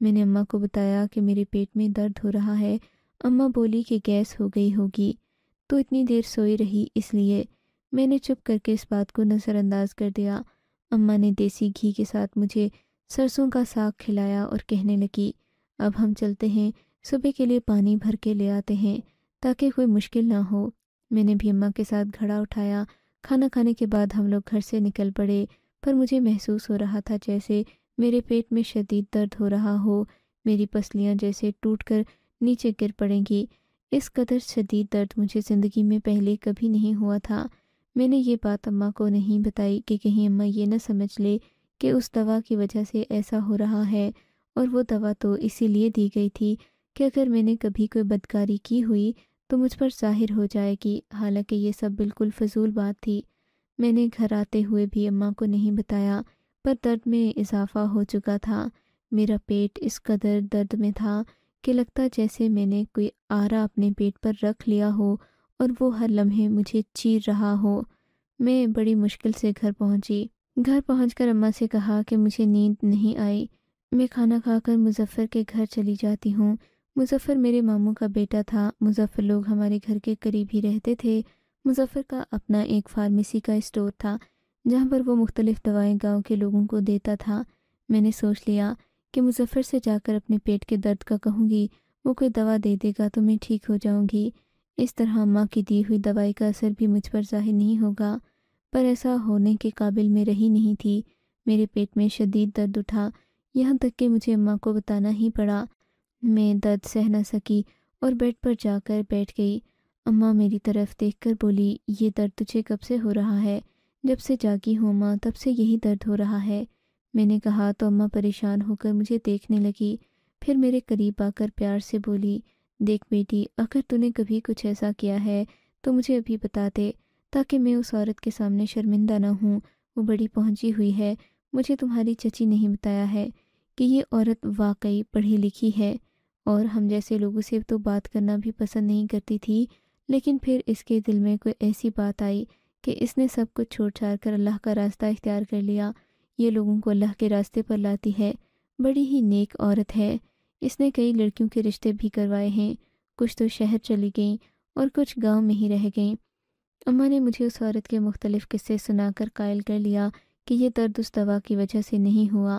میں نے اماں کو بتایا کہ میرے پیٹ میں درد ہو رہا ہے۔ اماں بولی کہ گیس ہو گئی ہوگی، تو اتنی دیر سوئی رہی اس لیے۔ میں نے چپ کر کے اس بات کو نظر انداز کر دیا۔ اماں نے دیسی گھی کے ساتھ مجھے سرسوں کا ساگ کھلایا اور کہنے لگی، اب ہم چلتے ہیں، صبح کے لیے پانی بھر کے لے آتے ہیں تاکہ کوئی مشکل نہ ہو۔ میں نے بھی اماں کے ساتھ گھڑا اٹھایا۔ کھانا کھانے کے بعد ہم لوگ گھر سے نکل پڑے، پر مجھے محسوس ہو رہا تھا جیسے میرے پیٹ میں شدید درد ہو رہا ہو، میری پسلیاں جیسے ٹوٹ کر نیچے گر پڑیں گی۔ اس قدر شدید درد مجھے زندگی میں پہلے کبھی نہیں ہوا تھا۔ میں نے یہ بات اماں کو نہیں بتائی کہ کہیں اماں یہ نہ سمجھ لے کہ اس دوا کی وجہ سے ایسا ہو رہا ہے، اور وہ دوا تو اسی لیے دی گئی تھی کہ اگر میں نے کبھی کوئی بدکاری کی ہوئی تو مجھ پر ظاہر ہو جائے گی، حالانکہ یہ سب بالکل فضول بات تھی۔ میں نے گھر آتے ہوئے بھی اماں کو نہیں بتایا، پر درد میں اضافہ ہو چکا تھا۔ میرا پیٹ اس قدر درد میں تھا کہ لگتا جیسے میں نے کوئی آرا اپنے پیٹ پر رکھ لیا ہو اور وہ ہر لمحے مجھے چیر رہا ہو۔ میں بڑی مشکل سے گھر پہنچی۔ گھر پہنچ کر اماں سے کہا کہ مجھے نیند نہیں آئی، میں کھانا کھا کر مظفر کے گھر چلی جاتی ہوں۔ مظفر میرے ماموں کا بیٹا تھا۔ مظفر لوگ ہمارے گھر کے قریب ہی رہتے تھے۔ مظفر کا اپنا ایک فارمیسی کا اسٹور تھا جہاں پر وہ مختلف دوائیں گاؤں کے لوگوں کو دیتا تھا۔ میں نے سوچ لیا کہ مظفر سے جا کر اپنے پیٹ کے درد کا کہوں گی، وہ کوئی دوا دے دے گا تو میں ٹھیک ہو جاؤں گی۔ اس طرح اماں کی دی ہوئی دوائی کا اثر بھی مجھ پر ظاہر نہیں ہوگا، پر ایسا ہونے کے قابل میں رہی نہیں تھی۔ میرے پیٹ میں شدید درد اٹھا، یہاں تک کہ مجھے اماں کو بتانا ہی پڑا۔ میں درد سہ نہ سکی اور بیڈ پر جا کر بیٹھ گئی۔ اماں میری طرف دیکھ کر بولی، یہ درد تجھے کب سے ہو رہا ہے؟ جب سے جاگی ہوں اماں، تب سے یہی درد ہو رہا ہے۔ میں نے کہا تو اماں پریشان ہو کر مجھے دیکھنے لگی، پھر میرے قریب آ کر پیار سے بولی، دیکھ بیٹی، اگر تو نے کبھی کچھ ایسا کیا ہے تو مجھے ابھی بتا دے تاکہ میں اس عورت کے سامنے شرمندہ نہ ہوں۔ وہ بڑی پہنچی ہوئی ہے، مجھے تمہاری چچی نہیں بتایا ہے کہ یہ عورت واقعی پڑھی لکھی ہے، اور ہم جیسے لوگوں سے تو بات کرنا بھی پسند نہیں کرتی تھی، لیکن پھر اس کے دل میں کوئی ایسی بات آئی کہ اس نے سب کچھ چھوڑ چھاڑ کر اللہ کا راستہ اختیار کر لیا۔ یہ لوگوں کو اللہ کے راستے پر لاتی ہے، بڑی ہی نیک عورت ہے۔ اس نے کئی لڑکیوں کے رشتے بھی کروائے ہیں، کچھ تو شہر چلی گئیں اور کچھ گاؤں میں ہی رہ گئیں۔ اماں نے مجھے اس عورت کے مختلف قصے سنا کر قائل کر لیا کہ یہ درد اس دوا کی وجہ سے نہیں ہوا۔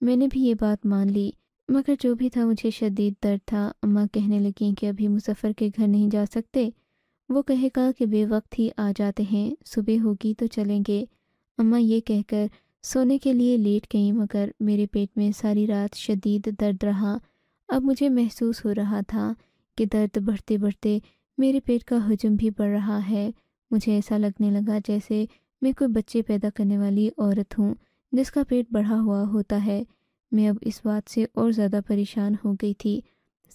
میں نے بھی یہ بات مان لی، مگر جو بھی تھا مجھے شدید درد تھا۔ اماں کہنے لگیں کہ ابھی مظفر کے گھر نہیں جا سکتے، وہ کہے گا کہ بے وقت ہی آ جاتے ہیں، صبح ہوگی تو چلیں گے۔ اماں یہ کہہ کر سونے کے لیے لیٹ گئیں، مگر میرے پیٹ میں ساری رات شدید درد رہا۔ اب مجھے محسوس ہو رہا تھا کہ درد بڑھتے بڑھتے میرے پیٹ کا حجم بھی بڑھ رہا ہے۔ مجھے ایسا لگنے لگا جیسے میں کوئی بچے پیدا کرنے والی عورت ہوں جس کا پیٹ بڑھا ہوا ہوتا ہے۔ میں اب اس بات سے اور زیادہ پریشان ہو گئی تھی۔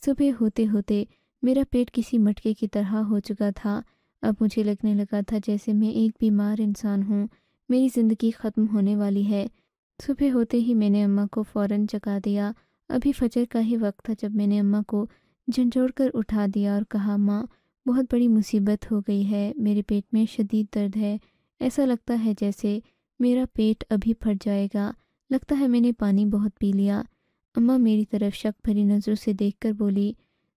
صبح ہوتے ہوتے میرا پیٹ کسی مٹکے کی طرح ہو چکا تھا۔ اب مجھے لگنے لگا تھا جیسے میں ایک بیمار انسان ہوں، میری زندگی ختم ہونے والی ہے۔ صبح ہوتے ہی میں نے اماں کو فوراً جگا دیا۔ ابھی فجر کا ہی وقت تھا جب میں نے اماں کو جھنجھوڑ کر اٹھا دیا اور کہا، ماں بہت بڑی مصیبت ہو گئی ہے، میرے پیٹ میں شدید درد ہے، ایسا لگتا ہے جیسے میرا پیٹ ابھی پھٹ جائے گا، لگتا ہے میں نے پانی بہت پی لیا۔ اماں میری طرف شک بھری نظروں سے دیکھ کر بولی،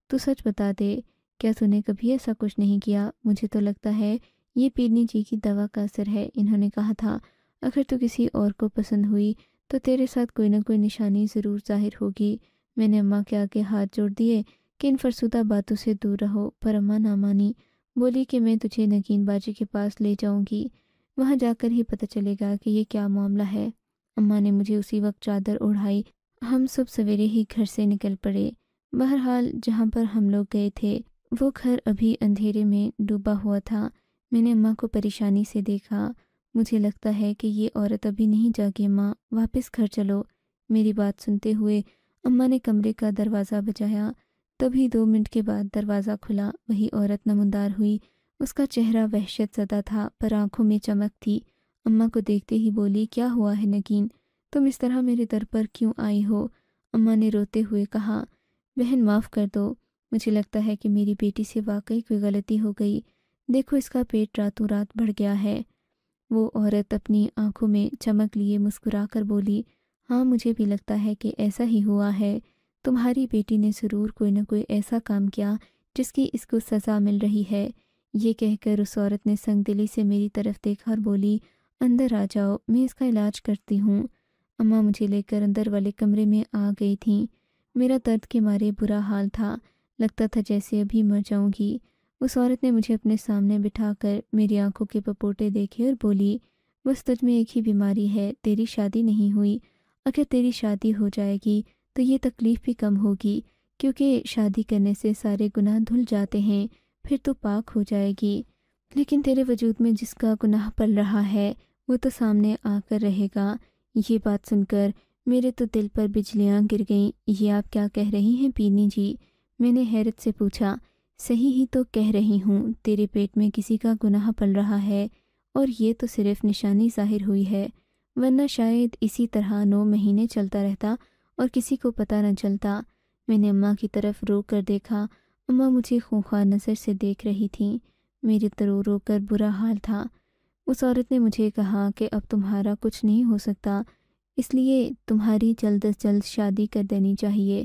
تو سچ بتا دے، کیا تو نے کبھی ایسا کچھ نہیں کیا؟ مجھے تو لگتا ہے یہ پیرنی جی کی دوا کا اثر ہے، انہوں نے کہا تھا اگر تو کسی اور کو پسند ہوئی تو تیرے ساتھ کوئی نہ کوئی نشانی ضرور ظاہر ہوگی۔ میں نے اماں کے آگے ہاتھ جوڑ دیے کہ ان فرسودہ باتوں سے دور رہو، پر اماں نہ مانی، بولی کہ میں تجھے نگین باجی کے پاس لے جاؤں گی، وہاں جا کر ہی پتہ چلے گا کہ یہ کیا معاملہ ہے۔ اماں نے مجھے اسی وقت چادر اوڑھائی۔ ہم صبح سویرے ہی گھر سے نکل پڑے۔ بہرحال جہاں پر ہم لوگ گئے تھے وہ گھر ابھی اندھیرے میں ڈوبا ہوا تھا۔ میں نے اماں کو پریشانی سے دیکھا۔ مجھے لگتا ہے کہ یہ عورت ابھی نہیں جاگی، ماں واپس گھر چلو۔ میری بات سنتے ہوئے اماں نے کمرے کا دروازہ بجایا، تبھی 2 منٹ کے بعد دروازہ کھلا۔ وہی عورت نمودار ہوئی، اس کا چہرہ وحشت زدہ تھا پر آنکھوں میں چمک تھی۔ اماں کو دیکھتے ہی بولی، کیا ہوا ہے نگین، تم اس طرح میرے در پر کیوں آئی ہو؟ اماں نے روتے ہوئے کہا، بہن معاف کر دو، مجھے لگتا ہے کہ میری بیٹی سے واقعی کوئی غلطی ہو گئی، دیکھو اس کا پیٹ راتوں رات بڑھ گیا ہے۔ وہ عورت اپنی آنکھوں میں چمک لیے مسکرا کر بولی، ہاں مجھے بھی لگتا ہے کہ ایسا ہی ہوا ہے، تمہاری بیٹی نے ضرور کوئی نہ کوئی ایسا کام کیا جس کی اس کو سزا مل رہی ہے۔ یہ کہہ کر اس عورت نے سنگ دلی سے میری طرف دیکھا اور بولی، اندر آ جاؤ، میں اس کا علاج کرتی ہوں۔ اماں مجھے لے کر اندر والے کمرے میں آ گئی تھیں۔ میرا درد کے مارے برا حال تھا، لگتا تھا جیسے ابھی مر جاؤں گی۔ اس عورت نے مجھے اپنے سامنے بٹھا کر میری آنکھوں کے پپوٹے دیکھے اور بولی، بس تجھ میں ایک ہی بیماری ہے، تیری شادی نہیں ہوئی۔ اگر تیری شادی ہو جائے گی تو یہ تکلیف بھی کم ہوگی، کیونکہ شادی کرنے سے سارے گناہ دھل جاتے ہیں، پھر تو پاک ہو جائے گی۔ لیکن تیرے وجود میں جس کا گناہ پل رہا ہے وہ تو سامنے آ کر رہے گا۔ یہ بات سن کر میرے تو دل پر بجلیاں گر گئیں۔ یہ آپ کیا کہہ رہی ہیں پیرنی جی؟ میں نے حیرت سے پوچھا۔ صحیح ہی تو کہہ رہی ہوں، تیرے پیٹ میں کسی کا گناہ پل رہا ہے، اور یہ تو صرف نشانی ظاہر ہوئی ہے، ورنہ شاید اسی طرح 9 مہینے چلتا رہتا اور کسی کو پتہ نہ چلتا۔ میں نے اماں کی طرف رو کر دیکھا۔ اماں مجھے خونخوار نظر سے دیکھ رہی تھیں۔ میرے تو رو رو کر برا حال تھا۔ اس عورت نے مجھے کہا کہ اب تمہارا کچھ نہیں ہو سکتا، اس لیے تمہاری جلد از جلد شادی کر دینی چاہیے۔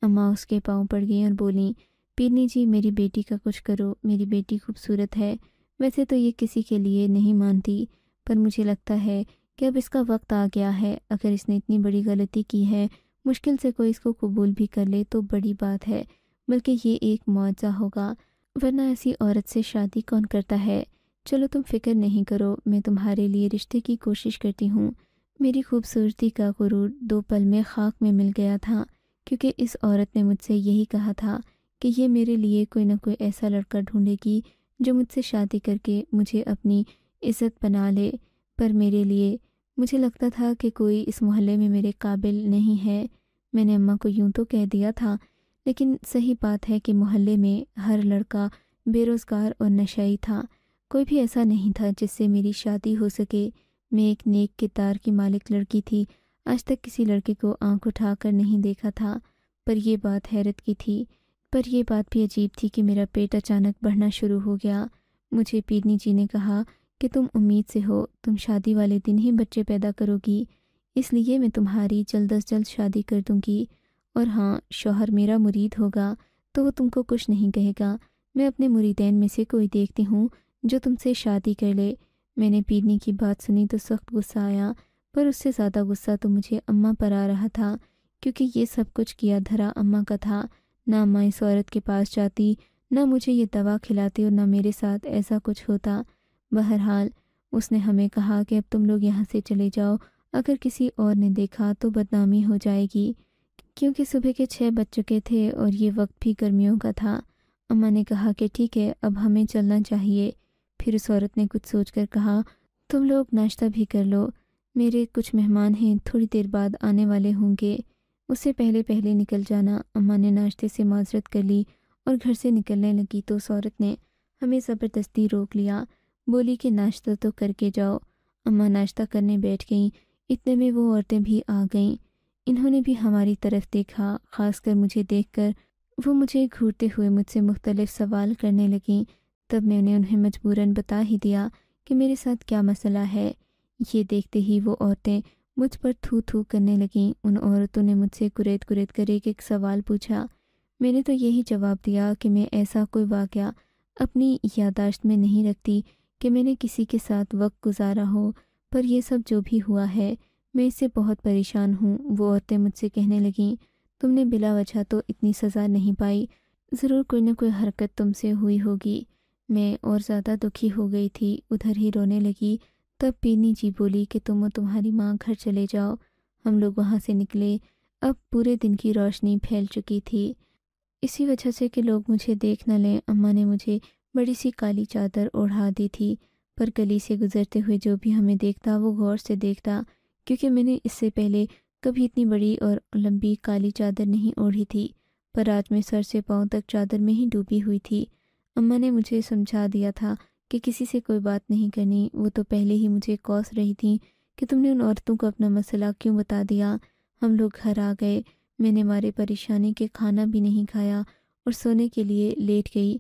اماں اس کے پاؤں پڑ گئیں اور بولیں، پیرنی جی میری بیٹی کا کچھ کرو، میری بیٹی خوبصورت ہے، ویسے تو یہ کسی کے لیے نہیں مانتی، پر مجھے لگتا ہے کہ اب اس کا وقت آ گیا ہے۔ اگر اس نے اتنی بڑی غلطی کی ہے، مشکل سے کوئی اس کو قبول بھی کر لے تو بڑی بات ہے، بلکہ یہ ایک معجزہ ہوگا، ورنہ ایسی عورت سے شادی کون کرتا ہے؟ چلو تم فکر نہیں کرو، میں تمہارے لیے رشتے کی کوشش کرتی ہوں۔ میری خوبصورتی کا غرور 2 پل میں خاک میں مل گیا تھا، کیونکہ اس عورت نے مجھ سے یہی کہا تھا کہ یہ میرے لیے کوئی نہ کوئی ایسا لڑکا ڈھونڈے گی جو مجھ سے شادی کر کے مجھے اپنی عزت بنا لے، پر میرے لیے مجھے لگتا تھا کہ کوئی اس محلے میں میرے قابل نہیں ہے۔ میں نے اماں کو یوں تو کہہ دیا تھا، لیکن صحیح بات ہے کہ محلے میں ہر لڑکا بے روزگار اور نشئی تھا، کوئی بھی ایسا نہیں تھا جس سے میری شادی ہو سکے۔ میں ایک نیک کردار کی مالک لڑکی تھی، آج تک کسی لڑکے کو آنکھ اٹھا کر نہیں دیکھا تھا، پر یہ بات حیرت کی تھی۔ پر یہ بات بھی عجیب تھی کہ میرا پیٹ اچانک بڑھنا شروع ہو گیا۔ مجھے پیرنی جی نے کہا کہ تم امید سے ہو، تم شادی والے دن ہی بچے پیدا کرو گی، اس لیے میں تمہاری جلد از جلد شادی کر دوں گی، اور ہاں، شوہر میرا مرید ہوگا تو وہ تم کو کچھ نہیں کہے گا۔ میں اپنے مریدین میں سے کوئی دیکھتی ہوں جو تم سے شادی کر لے۔ میں نے پیرنی کی بات سنی تو سخت غصہ آیا، پر اس سے زیادہ غصہ تو مجھے اماں پر آ رہا تھا، کیونکہ یہ سب کچھ کیا دھرا اماں کا تھا۔ نہ اماں اس عورت کے پاس جاتی، نہ مجھے یہ دوا کھلاتی، اور نہ میرے ساتھ ایسا کچھ ہوتا۔ بہرحال اس نے ہمیں کہا کہ اب تم لوگ یہاں سے چلے جاؤ، اگر کسی اور نے دیکھا تو بدنامی ہو جائے گی، کیونکہ صبح کے 6 بج چکے تھے اور یہ وقت بھی گرمیوں کا تھا۔ اماں نے کہا کہ ٹھیک ہے، اب ہمیں چلنا چاہیے۔ پھر اس عورت نے کچھ سوچ کر کہا، تم لوگ ناشتہ بھی کر لو، میرے کچھ مہمان ہیں، تھوڑی دیر بعد آنے والے ہوں گے، اس سے پہلے پہلے نکل جانا۔ اماں نے ناشتے سے معذرت کر لی اور گھر سے نکلنے لگی تو اس عورت نے ہمیں زبردستی روک لیا، بولی کہ ناشتہ تو کر کے جاؤ۔ اماں ناشتہ کرنے بیٹھ گئیں، اتنے میں وہ عورتیں بھی آ گئیں۔ انہوں نے بھی ہماری طرف دیکھا، خاص کر مجھے دیکھ کر وہ مجھے گھورتے ہوئے مجھ سے مختلف سوال کرنے لگیں۔ تب میں نے انہیں مجبوراً بتا ہی دیا کہ میرے ساتھ کیا مسئلہ ہے۔ یہ دیکھتے ہی وہ عورتیں مجھ پر تھو تھو کرنے لگیں۔ ان عورتوں نے مجھ سے کریت کریت کر ایک سوال پوچھا۔ میں نے تو یہی جواب دیا کہ میں ایسا کوئی واقعہ اپنی یادداشت میں نہیں رکھتی کہ میں نے کسی کے ساتھ وقت گزارا ہو، پر یہ سب جو بھی ہوا ہے میں اس سے بہت پریشان ہوں۔ وہ عورتیں مجھ سے کہنے لگیں، تم نے بلا وجہ تو اتنی سزا نہیں پائی، ضرور کوئی نہ کوئی حرکت تم سے ہوئی ہوگی۔ میں اور زیادہ دکھی ہو گئی تھی، ادھر ہی رونے لگی۔ تب پیرنی جی بولی کہ تم اور تمہاری ماں گھر چلے جاؤ۔ ہم لوگ وہاں سے نکلے۔ اب پورے دن کی روشنی پھیل چکی تھی۔ اسی وجہ سے کہ لوگ مجھے دیکھ نہ لیں، اماں نے مجھے بڑی سی کالی چادر اوڑھا دی تھی، پر گلی سے گزرتے ہوئے جو بھی ہمیں دیکھتا وہ غور سے دیکھتا، کیونکہ میں نے اس سے پہلے کبھی اتنی بڑی اور لمبی کالی چادر نہیں اوڑھی تھی، پر آج میں سر سے پاؤں تک چادر میں ہی ڈوبی ہوئی تھی۔ اماں نے مجھے سمجھا دیا تھا کہ کسی سے کوئی بات نہیں کرنی۔ وہ تو پہلے ہی مجھے کوس رہی تھیں کہ تم نے ان عورتوں کو اپنا مسئلہ کیوں بتا دیا۔ ہم لوگ گھر آ گئے۔ میں نے مارے پریشانی کے کھانا بھی نہیں کھایا اور سونے کے لیے لیٹ گئی۔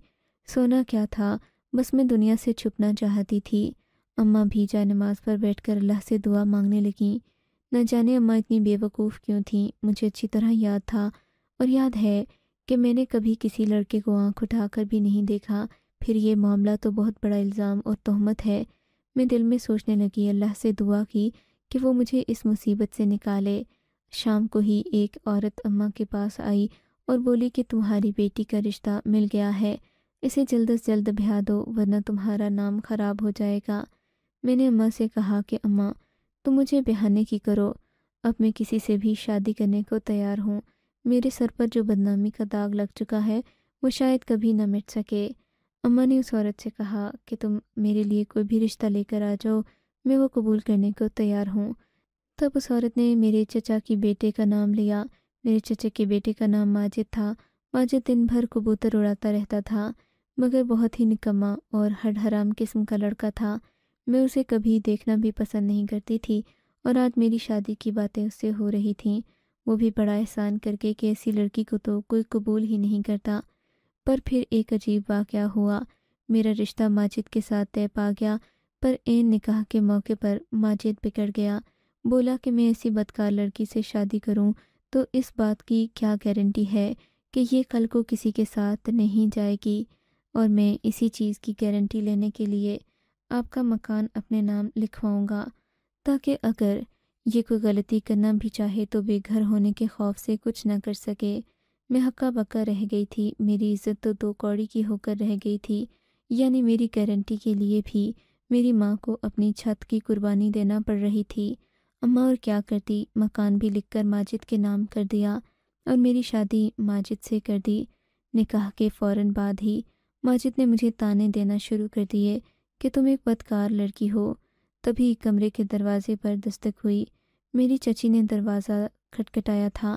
سونا کیا تھا، بس میں دنیا سے چھپنا چاہتی تھی۔ اماں بھی جائے نماز پر بیٹھ کر اللہ سے دعا مانگنے لگیں۔ نہ جانے اماں اتنی بے وقوف کیوں تھیں، مجھے اچھی طرح یاد تھا، اور یاد ہے کہ میں نے کبھی کسی لڑکے کو آنکھ اٹھا کر بھی نہیں دیکھا، پھر یہ معاملہ تو بہت بڑا الزام اور تہمت ہے۔ میں دل میں سوچنے لگی، اللہ سے دعا کی کہ وہ مجھے اس مصیبت سے نکالے۔ شام کو ہی ایک عورت اماں کے پاس آئی اور بولی کہ تمہاری بیٹی کا رشتہ مل گیا ہے، اسے جلد از جلد بھیجا دو ورنہ تمہارا نام خراب ہو جائے گا۔ میں نے اماں سے کہا کہ اماں تم مجھے بہانے کی کرو، اب میں کسی سے بھی شادی کرنے کو تیار ہوں۔ میرے سر پر جو بدنامی کا داغ لگ چکا ہے وہ شاید کبھی نہ مٹ سکے۔ اماں نے اس عورت سے کہا کہ تم میرے لیے کوئی بھی رشتہ لے کر آ جاؤ، میں وہ قبول کرنے کو تیار ہوں۔ تب اس عورت نے میرے چچا کی بیٹے کا نام لیا۔ میرے چچا کے بیٹے کا نام ماجد تھا۔ ماجد دن بھر کبوتر اڑاتا رہتا تھا، مگر بہت ہی نکما اور ہڈ حرام قسم کا لڑکا تھا۔ میں اسے کبھی دیکھنا بھی پسند نہیں کرتی تھی، اور آج میری شادی کی باتیں اس سے ہو رہی تھیں، وہ بھی بڑا احسان کر کے کہ ایسی لڑکی کو تو کوئی قبول ہی نہیں کرتا۔ پر پھر ایک عجیب واقعہ ہوا، میرا رشتہ ماجد کے ساتھ طے پا گیا، پر عین نکاح کے موقع پر ماجد بگڑ گیا۔ بولا کہ میں ایسی بدکار لڑکی سے شادی کروں تو اس بات کی کیا گارنٹی ہے کہ یہ کل کو کسی کے ساتھ نہیں جائے گی، اور میں اسی چیز کی گارنٹی لینے کے لیے آپ کا مکان اپنے نام لکھواؤں گا، تاکہ اگر یہ کوئی غلطی کرنا بھی چاہے تو بے گھر ہونے کے خوف سے کچھ نہ کر سکے۔ میں ہکا بکا رہ گئی تھی، میری عزت تو دو کوڑی کی ہو کر رہ گئی تھی، یعنی میری گارنٹی کے لیے بھی میری ماں کو اپنی چھت کی قربانی دینا پڑ رہی تھی۔ اماں اور کیا کرتی، مکان بھی لکھ کر ماجد کے نام کر دیا اور میری شادی ماجد سے کر دی۔ نکاح کے فوراً بعد ہی ماجد نے مجھے تانے دینا شروع کر دیے کہ تم ایک بدکار لڑکی ہو۔ تبھی کمرے کے دروازے پر دستک ہوئی۔ میری چچی نے دروازہ کھٹکھٹایا تھا۔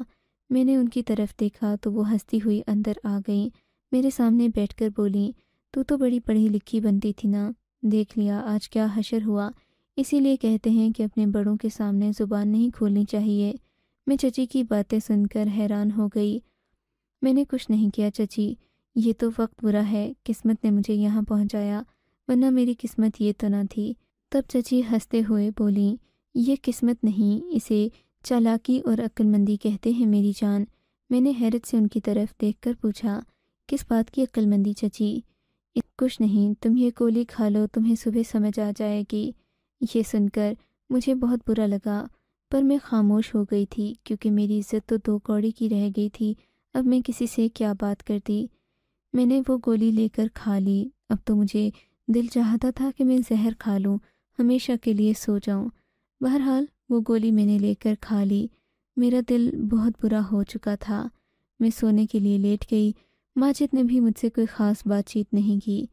میں نے ان کی طرف دیکھا تو وہ ہنستی ہوئی اندر آ گئیں، میرے سامنے بیٹھ کر بولیں، تو بڑی پڑھی لکھی بنتی تھی نا، دیکھ لیا آج کیا حشر ہوا، اسی لیے کہتے ہیں کہ اپنے بڑوں کے سامنے زبان نہیں کھولنی چاہیے۔ میں چچی کی باتیں سن کر حیران ہو گئی۔ میں نے کچھ نہیں کیا چچی، یہ تو وقت برا ہے، قسمت نے مجھے یہاں پہنچایا، ورنہ میری قسمت یہ تو نہ تھی۔ تب چچی ہنستے ہوئے بولیں، یہ قسمت نہیں، اسے چالاکی اور عقل مندی کہتے ہیں میری جان۔ میں نے حیرت سے ان کی طرف دیکھ کر پوچھا، کس بات کی عقل مندی چچی؟ کچھ نہیں، تم یہ گولی کھا لو، تمہیں صبح سمجھ آ جائے گی۔ یہ سن کر مجھے بہت برا لگا، پر میں خاموش ہو گئی تھی کیونکہ میری عزت تو دو کوڑی کی رہ گئی تھی، اب میں کسی سے کیا بات کرتی۔ میں نے وہ گولی لے کر کھا لی۔ اب تو مجھے دل چاہتا تھا کہ میں زہر کھا لوں، ہمیشہ کے لیے سو جاؤں۔ بہرحال وہ گولی میں نے لے کر کھا لی۔ میرا دل بہت برا ہو چکا تھا۔ میں سونے کے لیے لیٹ گئی۔ ماجد نے بھی مجھ سے کوئی خاص بات چیت نہیں کی۔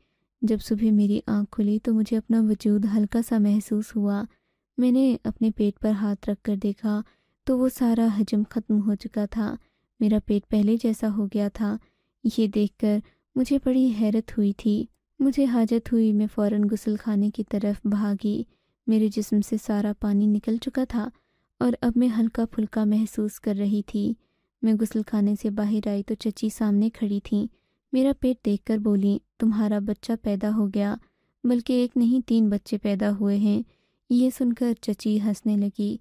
جب صبح میری آنکھ کھلی تو مجھے اپنا وجود ہلکا سا محسوس ہوا۔ میں نے اپنے پیٹ پر ہاتھ رکھ کر دیکھا تو وہ سارا حجم ختم ہو چکا تھا، میرا پیٹ پہلے جیسا ہو گیا تھا۔ یہ دیکھ کر مجھے بڑی حیرت ہوئی تھی۔ مجھے حاجت ہوئی، میں فوراً غسل خانے کی طرف بھاگی۔ میرے جسم سے سارا پانی نکل چکا تھا اور اب میں ہلکا پھلکا محسوس کر رہی تھی۔ میں غسل خانے سے باہر آئی تو چچی سامنے کھڑی تھیں۔ میرا پیٹ دیکھ کر بولیں، تمہارا بچہ پیدا ہو گیا، بلکہ ایک نہیں 3 بچے پیدا ہوئے ہیں۔ یہ سن کر چچی ہنسنے لگی۔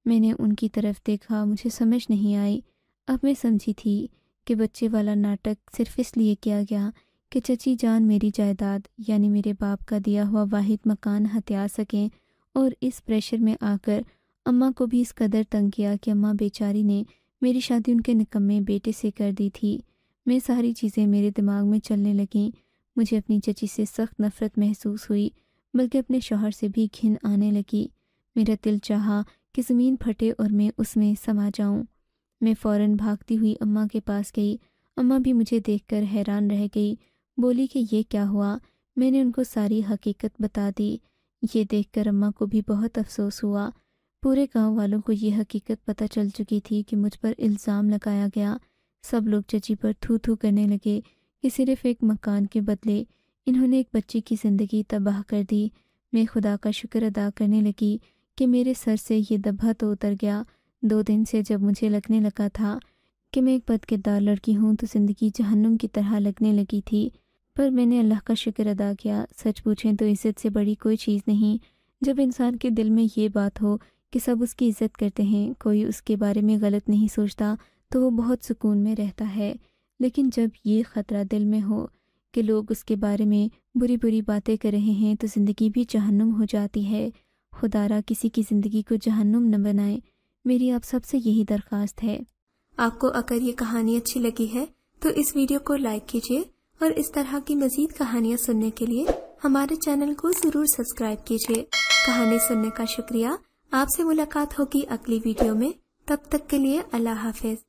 میں نے ان کی طرف دیکھا، مجھے سمجھ نہیں آئی۔ اب میں سمجھی تھی کہ بچے والا ناٹک صرف اس لیے کیا گیا کہ چچی جان میری جائیداد یعنی میرے باپ کا دیا ہوا واحد مکان ہتھیا سکیں، اور اس پریشر میں آ کر اماں کو بھی اس قدر تنگ کیا کہ اماں بیچاری نے میری شادی ان کے نکمے بیٹے سے کر دی تھی۔ میں ساری چیزیں میرے دماغ میں چلنے لگیں۔ مجھے اپنی چچی سے سخت نفرت محسوس ہوئی، بلکہ اپنے شوہر سے بھی گھن آنے لگی۔ میرا دل چاہا کہ زمین پھٹے اور میں اس میں سما جاؤں۔ میں فوراً بھاگتی ہوئی اماں کے پاس گئی۔ اماں بھی مجھے دیکھ کر حیران رہ گئی، بولی کہ یہ کیا ہوا؟ میں نے ان کو ساری حقیقت بتا دی۔ یہ دیکھ کر اماں کو بھی بہت افسوس ہوا۔ پورے گاؤں والوں کو یہ حقیقت پتہ چل چکی تھی کہ مجھ پر الزام لگایا گیا۔ سب لوگ چچی پر تھو تھو کرنے لگے کہ صرف ایک مکان کے بدلے انہوں نے ایک بچی کی زندگی تباہ کر دی۔ میں خدا کا شکر ادا کرنے لگی کہ میرے سر سے یہ دبا تو اتر گیا۔ 2 دن سے جب مجھے لگنے لگا تھا کہ میں ایک بد کردار لڑکی ہوں تو زندگی جہنم کی طرح لگنے لگی تھی، پر میں نے اللہ کا شکر ادا کیا۔ سچ پوچھیں تو عزت سے بڑی کوئی چیز نہیں۔ جب انسان کے دل میں یہ بات ہو کہ سب اس کی عزت کرتے ہیں، کوئی اس کے بارے میں غلط نہیں سوچتا، تو وہ بہت سکون میں رہتا ہے، لیکن جب یہ خطرہ دل میں ہو کہ لوگ اس کے بارے میں بری بری باتیں کر رہے ہیں تو زندگی بھی جہنم ہو جاتی ہے۔ خدا را کسی کی زندگی کو جہنم نہ بنائے، میری آپ سب سے یہی درخواست ہے۔ آپ کو اگر یہ کہانی اچھی لگی ہے تو اس ویڈیو کو لائک کیجیے اور اس طرح کی مزید کہانیاں سننے کے لیے ہمارے چینل کو ضرور سبسکرائب کیجیے۔ کہانی سننے کا شکریہ۔ آپ سے ملاقات ہوگی اگلی ویڈیو میں، تب تک کے لیے اللہ حافظ۔